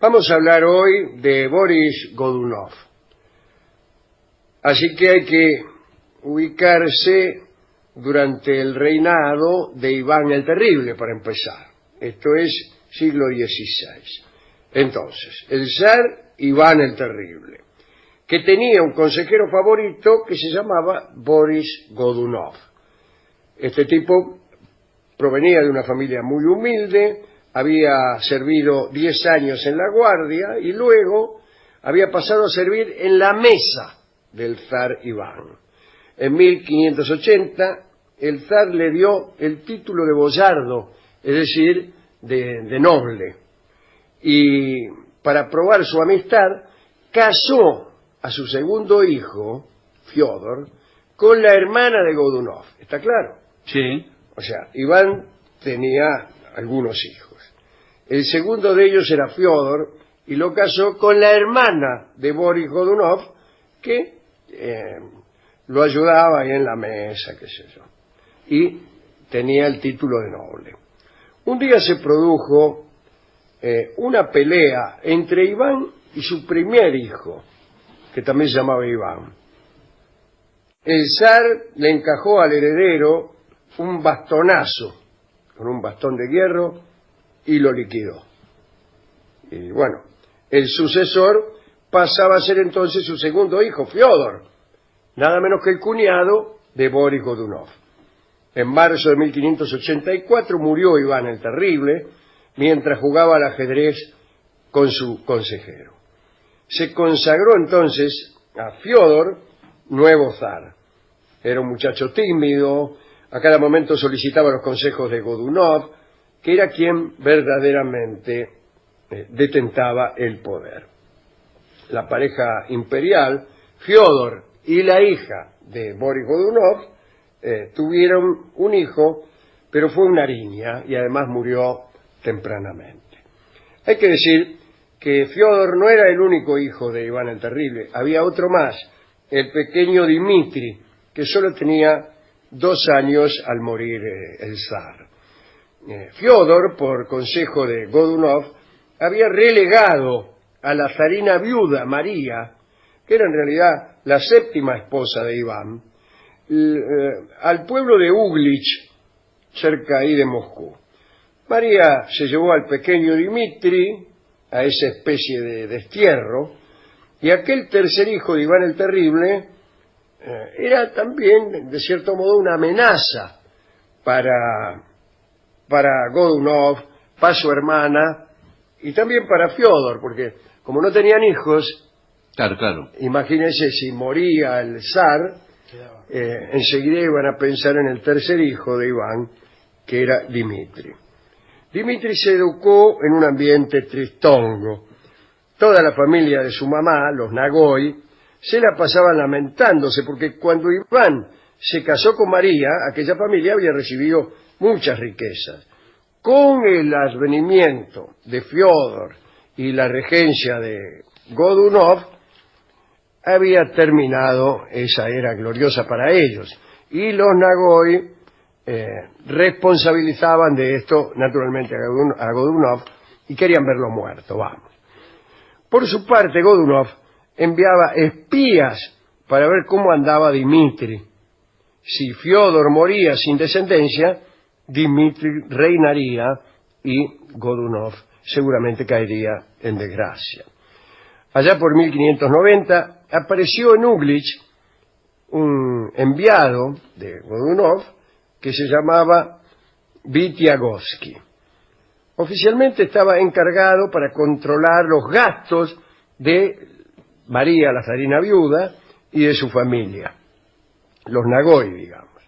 Vamos a hablar hoy de Boris Godunov. Así que hay que ubicarse durante el reinado de Iván el Terrible, para empezar. Esto es siglo XVI. Entonces, el zar Iván el Terrible, que tenía un consejero favorito que se llamaba Boris Godunov. Este tipo provenía de una familia muy humilde, había servido 10 años en la guardia y luego había pasado a servir en la mesa del zar Iván. En 1580 el zar le dio el título de boyardo, es decir, de noble, y para probar su amistad casó a su segundo hijo, Fiódor, con la hermana de Godunov. ¿Está claro? Sí. O sea, Iván tenía algunos hijos. El segundo de ellos era Fiódor y lo casó con la hermana de Boris Godunov, que lo ayudaba ahí en la mesa, qué sé yo, y tenía el título de noble. Un día se produjo una pelea entre Iván y su primer hijo, que también se llamaba Iván. El zar le encajó al heredero un bastonazo con un bastón de hierro y lo liquidó. Y bueno, el sucesor pasaba a ser entonces su segundo hijo, Fiódor, nada menos que el cuñado de Boris Godunov. En marzo de 1584 murió Iván el Terrible mientras jugaba al ajedrez con su consejero. Se consagró entonces a Fiódor nuevo zar. Era un muchacho tímido, a cada momento solicitaba los consejos de Godunov, que era quien verdaderamente detentaba el poder. La pareja imperial, Fiódor y la hija de Boris Godunov, tuvieron un hijo, pero fue una niña y además murió tempranamente. Hay que decir que Fiódor no era el único hijo de Iván el Terrible, había otro más, el pequeño Dmitri, que solo tenía 2 años al morir el zar. Fiódor, por consejo de Godunov, había relegado a la zarina viuda María, que era en realidad la 7ª esposa de Iván, al pueblo de Uglich, cerca ahí de Moscú. María se llevó al pequeño Dmitri a esa especie de destierro, y aquel tercer hijo de Iván el Terrible era también, de cierto modo, una amenaza para Godunov, para su hermana y también para Fiódor, porque como no tenían hijos, Claro. Imagínense, si moría el zar, enseguida iban a pensar en el tercer hijo de Iván, que era Dmitri. Dmitri se educó en un ambiente tristongo. Toda la familia de su mamá, los Nagoy, se la pasaban lamentándose, porque cuando Iván se casó con María, aquella familia había recibido muchas riquezas. Con el advenimiento de Fiódor y la regencia de Godunov, había terminado esa era gloriosa para ellos, y los Nagoy responsabilizaban de esto naturalmente a Godunov y querían verlo muerto, vamos. Por su parte, Godunov enviaba espías para ver cómo andaba Dmitri. Si Fiódor moría sin descendencia, Dmitri reinaría y Godunov seguramente caería en desgracia. Allá por 1590 apareció en Uglich un enviado de Godunov que se llamaba Vitiagovsky. Oficialmente estaba encargado para controlar los gastos de María, la zarina viuda, y de su familia, los Nagoy, digamos.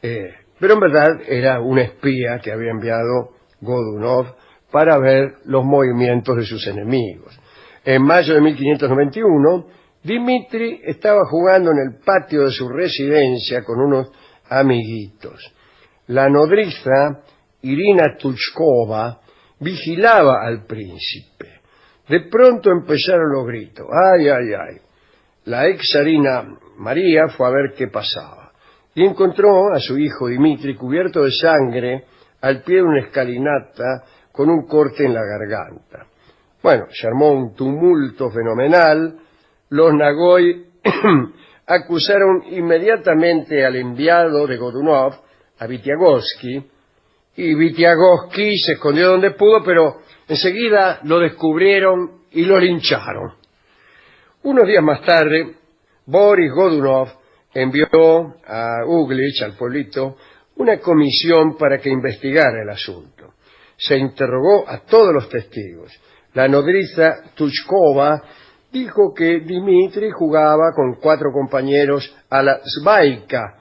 Pero en verdad era un espía que había enviado Godunov para ver los movimientos de sus enemigos. En mayo de 1591, Dmitri estaba jugando en el patio de su residencia con unos amiguitos. La nodriza Irina Tuchkova vigilaba al príncipe. De pronto empezaron los gritos. ¡Ay, ay, ay! La ex zarina María fue a ver qué pasaba y encontró a su hijo Dmitri cubierto de sangre al pie de una escalinata con un corte en la garganta. Bueno, se armó un tumulto fenomenal. Los Nagoy acusaron inmediatamente al enviado de Godunov, a Vitiagovsky, y Vitiagovsky se escondió donde pudo, pero enseguida lo descubrieron y lo lincharon. Unos días más tarde, Boris Godunov envió a Uglich, al pueblito, una comisión para que investigara el asunto. Se interrogó a todos los testigos. La nodriza Tuchkova dijo que Dmitri jugaba con 4 compañeros a la svaika,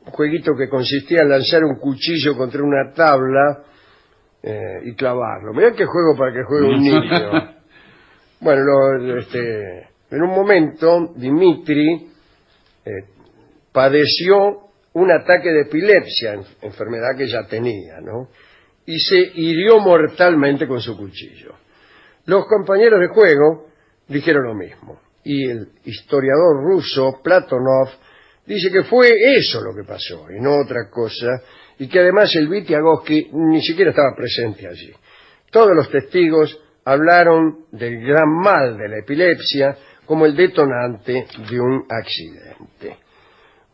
un jueguito que consistía en lanzar un cuchillo contra una tabla y clavarlo. Mirá qué juego para que juegue un niño. Bueno, en un momento Dmitri padeció un ataque de epilepsia, enfermedad que ya tenía, ¿no? Y se hirió mortalmente con su cuchillo. Los compañeros de juego dijeron lo mismo, y el historiador ruso Platonov dice que fue eso lo que pasó, y no otra cosa, y que además el Vitiagovsky ni siquiera estaba presente allí. Todos los testigos hablaron del gran mal de la epilepsia como el detonante de un accidente.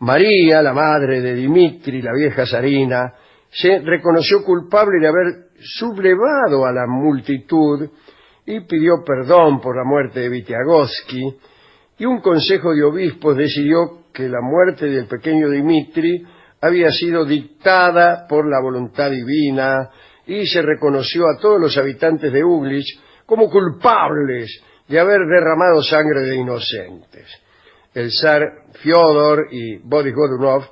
María, la madre de Dmitri, la vieja zarina, se reconoció culpable de haber sublevado a la multitud y pidió perdón por la muerte de Vitiagovsky, y un consejo de obispos decidió que la muerte del pequeño Dmitri había sido dictada por la voluntad divina, y se reconoció a todos los habitantes de Uglich como culpables de haber derramado sangre de inocentes. El zar Fiódor y Boris Godunov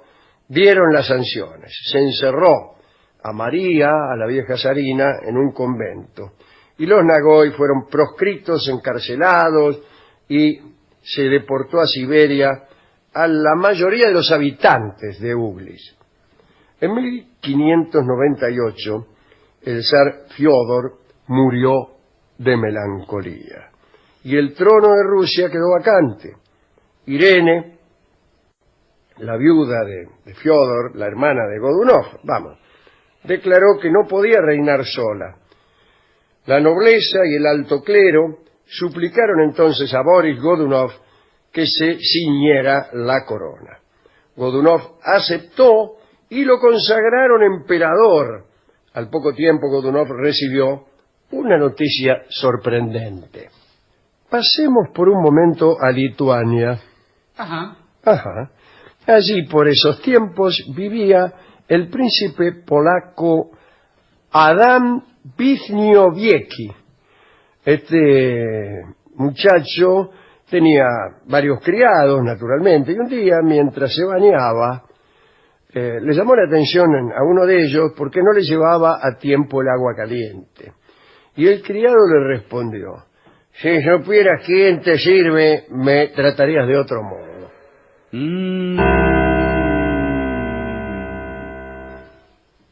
dieron las sanciones. Se encerró a María, a la vieja zarina, en un convento, y los Nagoy fueron proscritos, encarcelados, y se deportó a Siberia a la mayoría de los habitantes de Uglich. En 1598, el zar Fiódor murió de melancolía, y el trono de Rusia quedó vacante. Irene, la viuda de Fiódor, la hermana de Godunov, declaró que no podía reinar sola. La nobleza y el alto clero suplicaron entonces a Boris Godunov que se ciñera la corona. Godunov aceptó y lo consagraron emperador. Al poco tiempo Godunov recibió una noticia sorprendente. Pasemos por un momento a Lituania. Ajá. Allí por esos tiempos vivía el príncipe polaco Adam Wiśniowiecki. Este muchacho tenía varios criados, naturalmente, y un día, mientras se bañaba, le llamó la atención a uno de ellos porque no le llevaba a tiempo el agua caliente. Y el criado le respondió: si supieras quién te sirve, me tratarías de otro modo.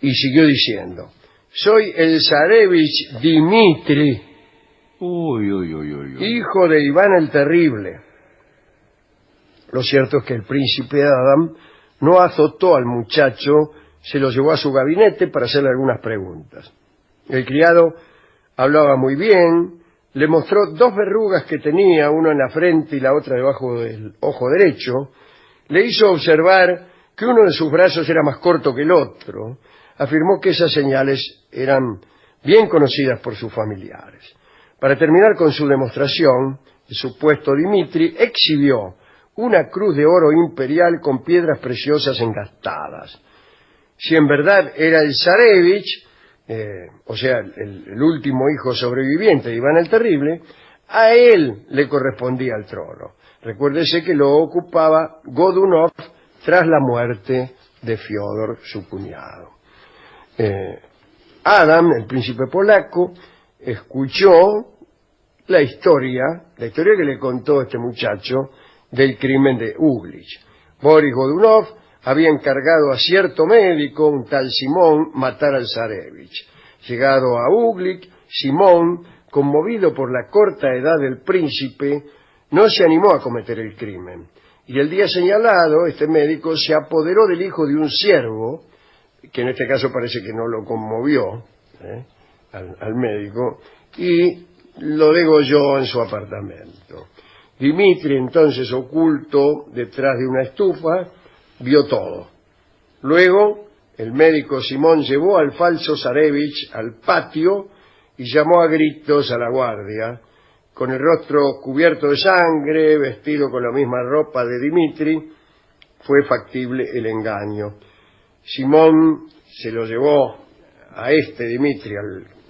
Y siguió diciendo: soy el zarevich Dmitri, hijo de Iván el Terrible. Lo cierto es que el príncipe Adam no azotó al muchacho, se lo llevó a su gabinete para hacerle algunas preguntas. El criado hablaba muy bien, le mostró 2 verrugas que tenía, una en la frente y la otra debajo del ojo derecho, le hizo observar que uno de sus brazos era más corto que el otro, afirmó que esas señales eran bien conocidas por sus familiares. Para terminar con su demostración, el supuesto Dmitri exhibió una cruz de oro imperial con piedras preciosas engastadas. Si en verdad era el zarevich, o sea, el último hijo sobreviviente de Iván el Terrible, a él le correspondía el trono. Recuérdese que lo ocupaba Godunov tras la muerte de Fiódor, su cuñado. Adam, el príncipe polaco, escuchó la historia que le contó este muchacho del crimen de Uglich. Boris Godunov había encargado a cierto médico, un tal Simón, matar al zarevich. Llegado a Uglich, Simón, conmovido por la corta edad del príncipe, no se animó a cometer el crimen. Y el día señalado, este médico se apoderó del hijo de un siervo, que en este caso parece que no lo conmovió, al médico y lo degolló en su apartamento. Dmitri, entonces oculto detrás de una estufa, vio todo. Luego, el médico Simón llevó al falso Zarevich al patio y llamó a gritos a la guardia. Con el rostro cubierto de sangre, vestido con la misma ropa de Dmitri, fue factible el engaño. Simón se lo llevó a Dmitri,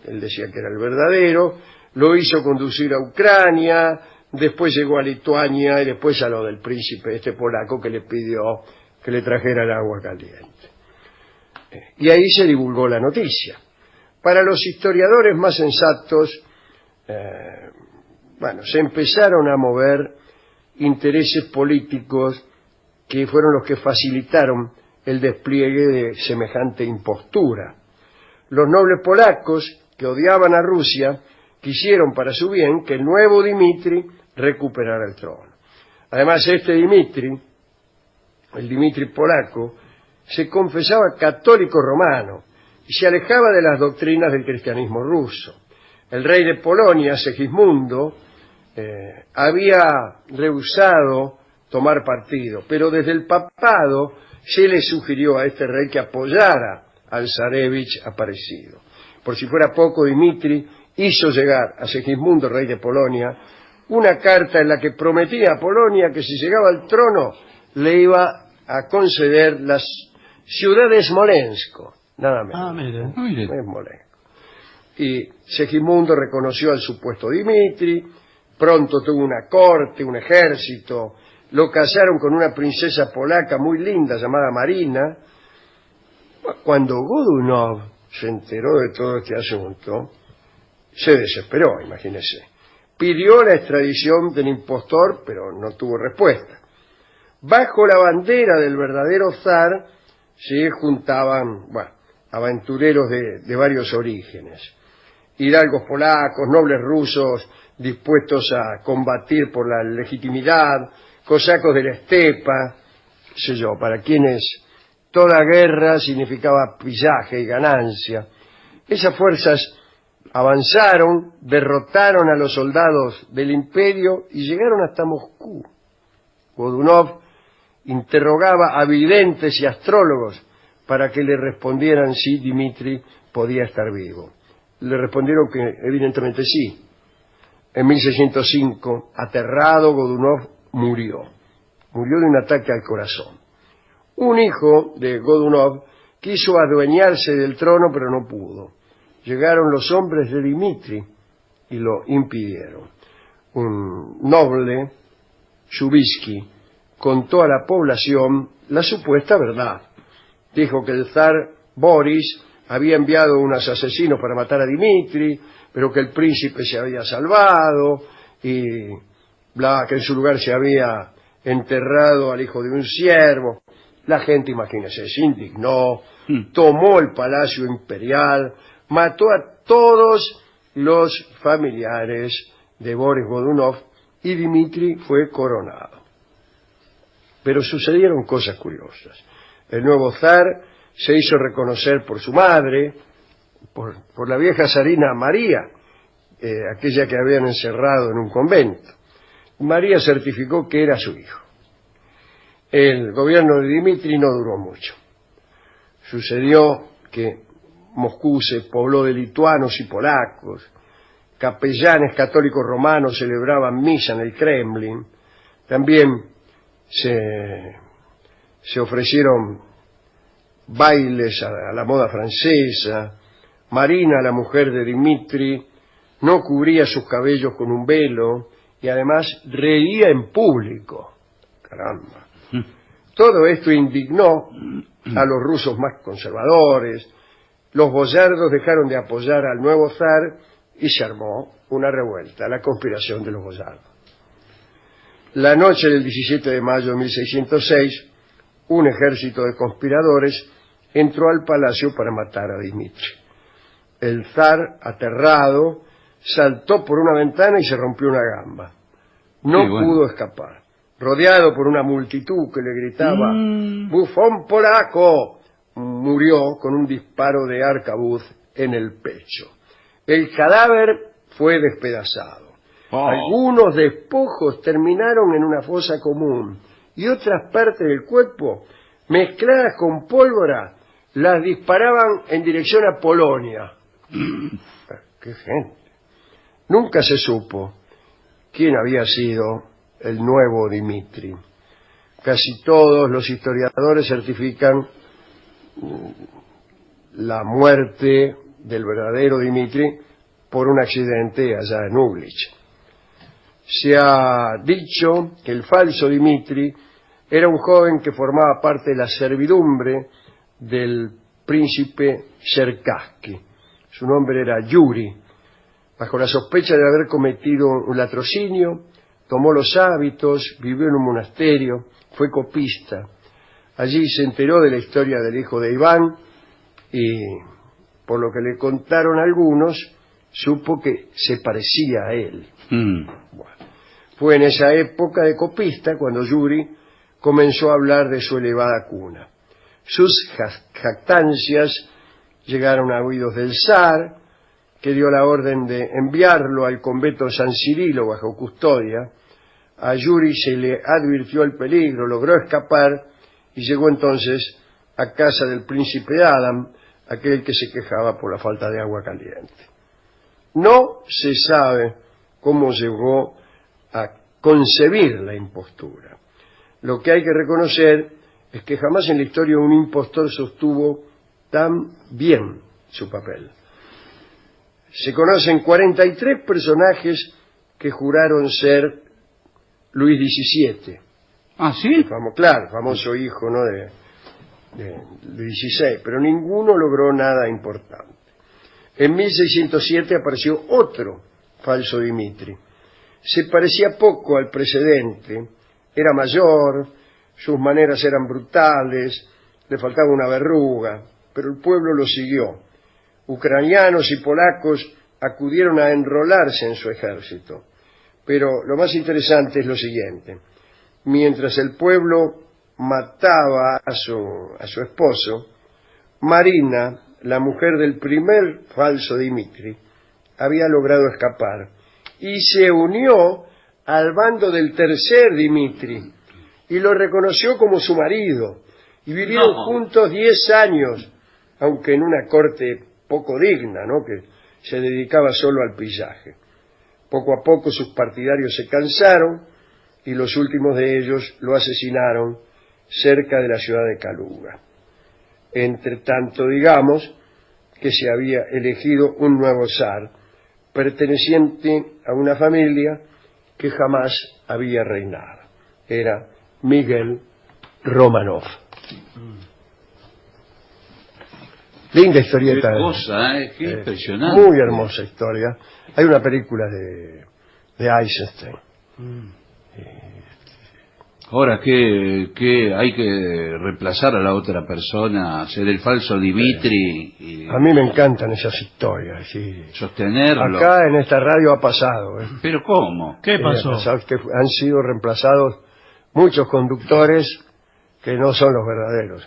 él decía que era el verdadero, lo hizo conducir a Ucrania, después llegó a Lituania y después a lo del príncipe polaco que le pidió que le trajera el agua caliente. Y ahí se divulgó la noticia. Para los historiadores más sensatos, se empezaron a mover intereses políticos que fueron los que facilitaron el despliegue de semejante impostura. Los nobles polacos, que odiaban a Rusia, quisieron para su bien que el nuevo Dmitri recuperara el trono. Además, Dmitri, el Dmitri polaco, se confesaba católico romano y se alejaba de las doctrinas del cristianismo ruso. El rey de Polonia, Segismundo, había rehusado tomar partido, pero desde el papado se le sugirió a este rey que apoyara al Zarevich aparecido. Por si fuera poco, Dmitri hizo llegar a Segismundo, rey de Polonia, una carta en la que prometía a Polonia que si llegaba al trono le iba a conceder las ciudad de Smolensk, nada menos. Smolensk. Y Segismundo reconoció al supuesto Dmitri, pronto tuvo una corte, un ejército, lo casaron con una princesa polaca muy linda llamada Marina. Cuando Godunov se enteró de todo este asunto, se desesperó, imagínese. Pidió la extradición del impostor, pero no tuvo respuesta. Bajo la bandera del verdadero zar se juntaban, aventureros de varios orígenes. Hidalgos polacos, nobles rusos dispuestos a combatir por la legitimidad, cosacos de la estepa, para quienes toda guerra significaba pillaje y ganancia. Esas fuerzas avanzaron, derrotaron a los soldados del imperio y llegaron hasta Moscú. Godunov interrogaba a videntes y astrólogos para que le respondieran si Dmitri podía estar vivo. Le respondieron que evidentemente sí. En 1605, aterrado, Godunov murió de un ataque al corazón. Un hijo de Godunov quiso adueñarse del trono, pero no pudo. Llegaron los hombres de Dmitri y lo impidieron. Un noble, Chubisky, contó a la población la supuesta verdad. Dijo que el zar Boris había enviado unos asesinos para matar a Dmitri, pero que el príncipe se había salvado y que en su lugar se había enterrado al hijo de un siervo. La gente, imagínese, se indignó, tomó el palacio imperial, mató a todos los familiares de Boris Godunov y Dmitri fue coronado. Pero sucedieron cosas curiosas. El nuevo zar se hizo reconocer por su madre, por la vieja zarina María, aquella que habían encerrado en un convento. María certificó que era su hijo. El gobierno de Dmitri no duró mucho. Sucedió que Moscú se pobló de lituanos y polacos, capellanes católicos romanos celebraban misa en el Kremlin, también se ofrecieron bailes a la moda francesa. Marina, la mujer de Dmitri, no cubría sus cabellos con un velo y además reía en público. Caramba. Todo esto indignó a los rusos más conservadores. Los boyardos dejaron de apoyar al nuevo zar y se armó una revuelta, la conspiración de los boyardos. La noche del 17 de mayo de 1606, un ejército de conspiradores entró al palacio para matar a Dmitri. El zar, aterrado, saltó por una ventana y se rompió una gamba. No pudo escapar. Rodeado por una multitud que le gritaba «¡Bufón polaco!», murió con un disparo de arcabuz en el pecho. El cadáver fue despedazado. Algunos despojos terminaron en una fosa común y otras partes del cuerpo, mezcladas con pólvora, las disparaban en dirección a Polonia. ¡Qué gente! Nunca se supo quién había sido el nuevo Dimitri. Casi todos los historiadores certifican la muerte del verdadero Dimitri por un accidente allá en Uglitch. Se ha dicho que el falso Dimitri era un joven que formaba parte de la servidumbre del príncipe Cherkassky. Su nombre era Yuri. Bajo la sospecha de haber cometido un latrocinio, tomó los hábitos, vivió en un monasterio, fue copista. Allí se enteró de la historia del hijo de Iván y, por lo que le contaron algunos, supo que se parecía a él. Bueno, fue en esa época de copista cuando Yuri comenzó a hablar de su elevada cuna. Sus jactancias llegaron a oídos del zar, que dio la orden de enviarlo al convento San Cirilo bajo custodia. A Yuri se le advirtió el peligro, logró escapar y llegó entonces a casa del príncipe Adam, aquel que se quejaba por la falta de agua caliente. No se sabe cómo llegó a concebir la impostura. Lo que hay que reconocer es que jamás en la historia un impostor sostuvo tan bien su papel. Se conocen 43 personajes que juraron ser Luis XVII. ¿Ah, sí? Claro, famoso hijo, ¿no?, de Luis XVI, pero ninguno logró nada importante. En 1607 apareció otro falso Dimitri. Se parecía poco al precedente, era mayor, sus maneras eran brutales, le faltaba una verruga, pero el pueblo lo siguió. Ucranianos y polacos acudieron a enrolarse en su ejército. Pero lo más interesante es lo siguiente. Mientras el pueblo mataba a su esposo, Marina, la mujer del primer falso Dimitri, había logrado escapar y se unió al bando del tercer Dimitri y lo reconoció como su marido y vivieron juntos 10 años, aunque en una corte poco digna, ¿no?, que se dedicaba solo al pillaje. Poco a poco sus partidarios se cansaron y los últimos de ellos lo asesinaron cerca de la ciudad de Kaluga. Entre tanto, digamos que se había elegido un nuevo zar, perteneciente a una familia que jamás había reinado. Era Miguel Romanov. Linda historieta. Qué cosa, qué impresionante. Muy hermosa historia. Hay una película de Eisenstein. Ahora que hay que reemplazar a la otra persona, ser el falso Dimitri y a mí me encantan esas historias, sí. Sostenerlo. Acá en esta radio ha pasado. ¿Pero cómo? ¿Qué pasó? Ha pasado que han sido reemplazados muchos conductores que no son los verdaderos.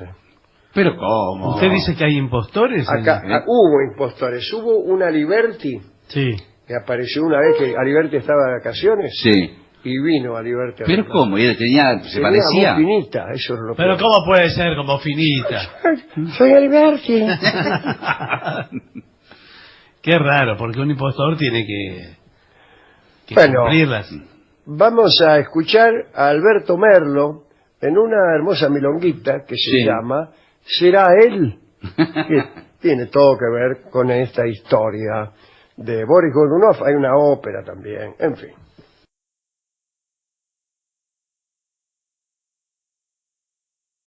¿Pero cómo? ¿Usted dice que hay impostores? Acá hubo impostores. Hubo una Liberty Sí. que apareció una vez que Aliberti estaba de vacaciones. Sí. Y vino Aliberti. ¿Pero cómo? ¿Y él se Tenía parecía? muy finita, eso es lo Pero peor. ¿cómo puede ser como finita? Soy Aliberti. Qué raro, porque un impostor tiene que Bueno. cumplirlas. Vamos a escuchar a Alberto Merlo en una hermosa milonguita que se Sí. llama ¿Será él? Que tiene todo que ver con esta historia de Boris Godunov. Hay una ópera también, en fin.